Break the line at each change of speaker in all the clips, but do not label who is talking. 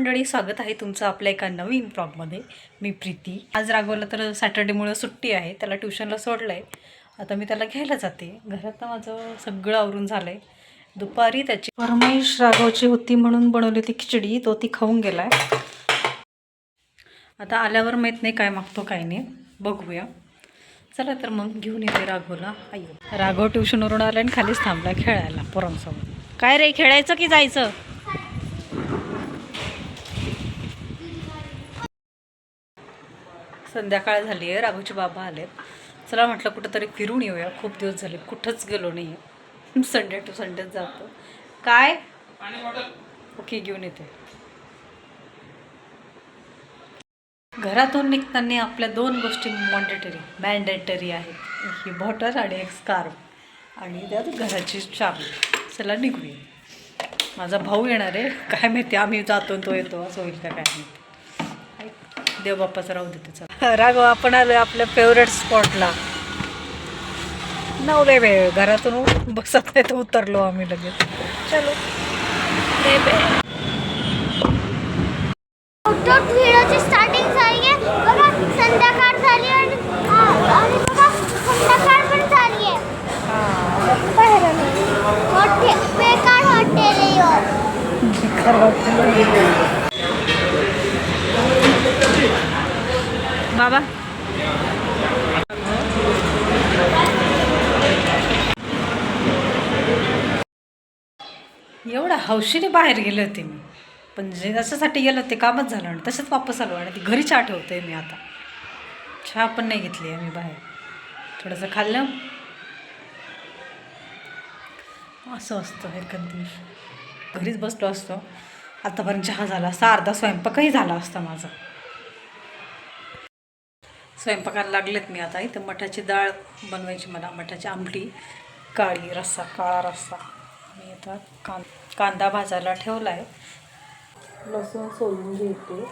मंडळी, स्वागत आहे तुमचं आपल्या एका नवीन ब्लॉगमध्ये. मी प्रीती. आज राघवला तर सॅटर्डेमुळे सुट्टी आहे, त्याला ट्युशनला सोडलं आहे. आता मी त्याला घ्यायला जाते. घरात माझं सगळं आवरून झालं आहे. दुपारी त्याची फरमाईश राघवची होती म्हणून बनवली ती खिचडी, तो ती खाऊन गेला आहे. आता आल्यावर माहीत नाही काय मागतो काय नाही, बघूया. चला तर मग घेऊन येते राघवला. आई राघव ट्युशनवरून आला आणि खालीच थांबला खेळायला पोरांसोबत. काय रे, खेळायचं की जायचं? संध्याकाळ झाली आहे, राघवचे बाबा आलेत. चला म्हटलं कुठंतरी फिरून येऊया, खूप दिवस झाले कुठंच गेलो नाही आहे. संडे टू संडेच जातो. काय ओके, घेऊन येते. घरातून निघताना आपल्या दोन गोष्टी मॅन्डेटरी आहेत, ही बॉटल आणि एक स्कार्फ आणि त्यात घराची चावी. चला निघूया. माझा भाऊ येणार आहे, काय माहिती आम्ही जातो तो येतो असं होईल का काय माहिती. देव बाप्पाचं राहू देते. चला राघव, आपण आलो आपल्या फेवरेट स्पॉटला. नवले वेळ घरातून बसत नाही तर उतरलो आम्ही लगेच. चलो
व्हिडिओची स्टार्टिंग झाली आहे बघा, संध्याकाळ झाली आणि बघा संध्याकाळ पण झाली आहे. बाहेर हॉटेल बेकार हॉटेल
बाबा. एवढ्या हौशीने बाहेर गेले होते मी, पण जे त्याच्यासाठी गेलं ते कामच झालं आणि तसंच वापस आलो. आणि ती घरी चहा ठेवते मी आता. चहा पण नाही घेतली आहे मी बाहेर, थोडंसं खाल्लं. असं असतं एखाद दिवशी घरीच बसलो असतो आतापर्यंत चहा झाला असता, अर्धा स्वयंपाकही झाला असता माझा. स्वयंपाकाला लागलेत मी आता. इथं मठाची डाळ बनवायची मला, मठाची आमटी, काळी रस्सा, काळा रस्सा. मी आता कांदा भाजायला ठेवला आहे. लसूण सोलून घेते.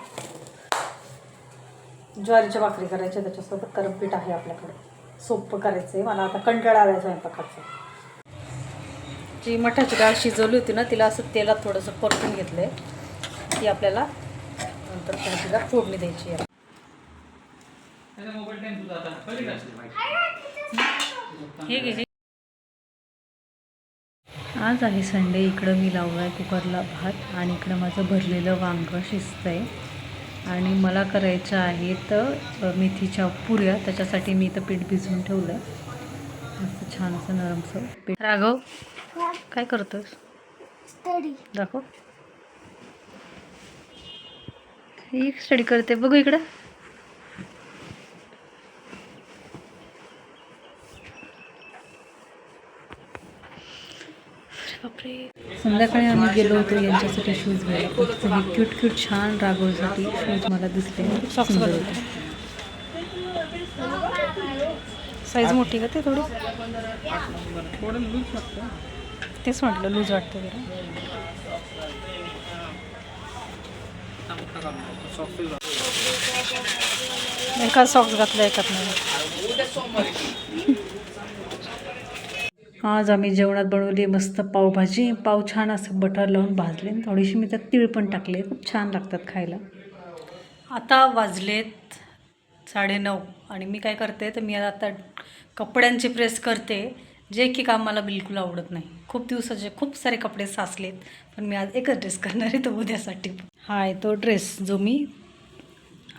ज्वारीच्या भाकरी करायच्या, त्याच्यासोबत करपीठ आहे आपल्याकडे. सोपं करायचं आहे मला, आता कंटाळा आला स्वयंपाकाचा. जी मठाची डाळ शिजवली होती ना, तिला असं तेलात थोडंसं परतून घेतलं आहे. ती आपल्याला नंतर तिला फोडणी द्यायची आहे. हे घे. आज आहे संडे. इकडं मी लावला आहे कुकरला भात आणि इकडं माझं भरलेलं वांगं शिजतं आहे. आणि मला करायचं आहे तर मेथीच्या पुऱ्या. त्याच्यासाठी मी इथं पीठ भिजवून ठेवलं आहे, मस्त छान असं नरमसं पीठ. राघव काय करतोस?
स्टडी
दाखव. ही स्टडी करते, बघू इकडं. बापरे. संध्याकाळी आम्ही गेलो होतो यांच्यासाठी शूज घ्यायला. हे क्यूट क्यूट छान राघवसाठी शूज मला दिसले, सुंदर होते. साईज मोठी का ते थोडी? तेच म्हटलं लूज वाटतं जरा. एका सॉक्स घातला, एकात नाही. आज आम्ही जेवणात बनवली मस्त पावभाजी. पाव छान असं बटर लावून भाजले, थोडीशी मी त्यात तीळ पण टाकले, खूप छान लागतात खायला. आता वाजलेत 9:30 आणि मी काय करते तर मी आता कपड्यांची प्रेस करते, जे की काम मला बिलकुल आवडत नाही. खूप दिवसाचे खूप सारे कपडे साचलेत, पण मी आज एकच ड्रेस करणार आहे तो उद्यासाठी. हा आहे तो ड्रेस,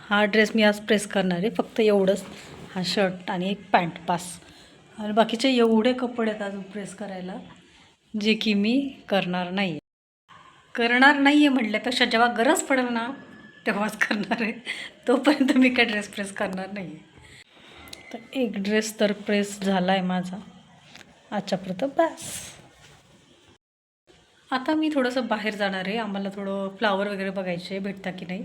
हा ड्रेस मी आज प्रेस करणार आहे. फक्त एवढंच, हा शर्ट आणि एक पॅन्ट पास. आणि बाकीचे एवढे कपडे आहेत अजून प्रेस करायला, जे की मी करणार नाही आहे म्हटल्यापेक्षा जेव्हा गरज पडेल ना तेव्हाच करणार आहे. तोपर्यंत मी काय ड्रेस प्रेस करणार नाही आहे. तर एक ड्रेस तर प्रेस झाला आहे माझा आजच्यापर्यंत बस. आता मी थोडंसं बाहेर जाणार आहे. आम्हाला थोडं फ्लावर वगैरे बघायचे, भेटता की नाही.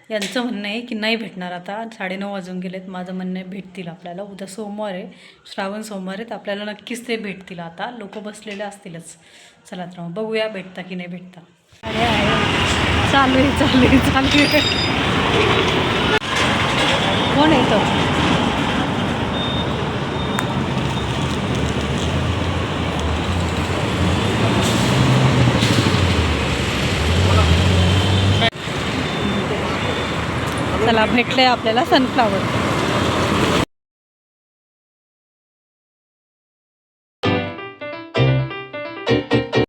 यांचं म्हणणं आहे की नाही भेटणार. आता 9:30 वाजून गेलेत. माझं म्हणणं आहे भेटतील आपल्याला. उद्या सोमवार आहे, श्रावण सोमवार आहे, तर आपल्याला नक्कीच ते भेटतील. आता लोक बसलेले असतीलच. चला तर मग बघूया भेटता की नाही भेटता. चालू आहे. कोण आहे तो? चला भेटले आपल्याला सनफ्लावर.